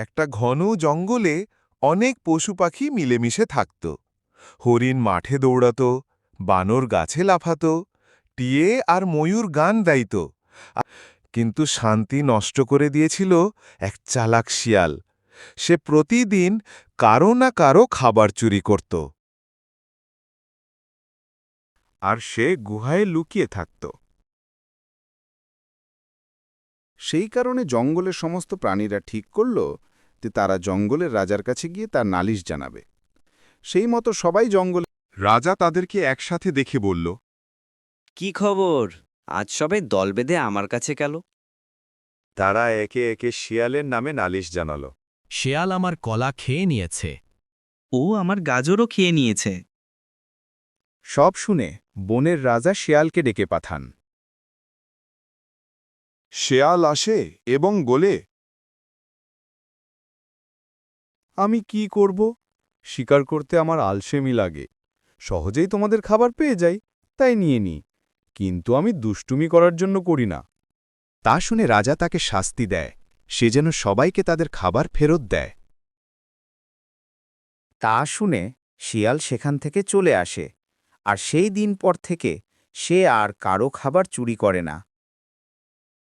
একটা ঘন জঙ্গলে অনেক পশু পাখি মিলেমিশে থাকত। হরিণ মাঠে দৌড়াত, বানর গাছে লাফাত, টিয়ে আর ময়ূর গান গাইত। কিন্তু শান্তি নষ্ট করে দিয়েছিল এক চালাক শিয়াল। সে প্রতিদিন কারো না কারো খাবার চুরি করত, আর সে গুহায় লুকিয়ে থাকত। সেই কারণে জঙ্গলের সমস্ত প্রাণীরা ঠিক করল যে তারা জঙ্গলের রাজার কাছে গিয়ে তার নালিশ জানাবে। সেই মতো সবাই জঙ্গলে। রাজা তাদেরকে একসাথে দেখে বলল, কি খবর? আজ সবাই দল বেঁধে আমার কাছে গেল। তারা একে একে শিয়ালের নামে নালিশ জানাল। শেয়াল আমার কলা খেয়ে নিয়েছে। ও আমার গাজরও খেয়ে নিয়েছে। সব শুনে বনের রাজা শিয়ালকে ডেকে পাঠান। শেয়াল আসে এবং বলে, আমি কি করব? শিকার করতে আমার আলসেমি লাগে। সহজেই তোমাদের খাবার পেয়ে যাই, তাই নিয়ে নিই। কিন্তু আমি দুষ্টুমি করার জন্য করি না। তা শুনে রাজা তাকে শাস্তি দেয়, সে যেন সবাইকে তাদের খাবার ফেরত দেয়। তা শুনে শিয়াল সেখান থেকে চলে আসে, আর সেই দিন পর থেকে সে আর কারো খাবার চুরি করে না।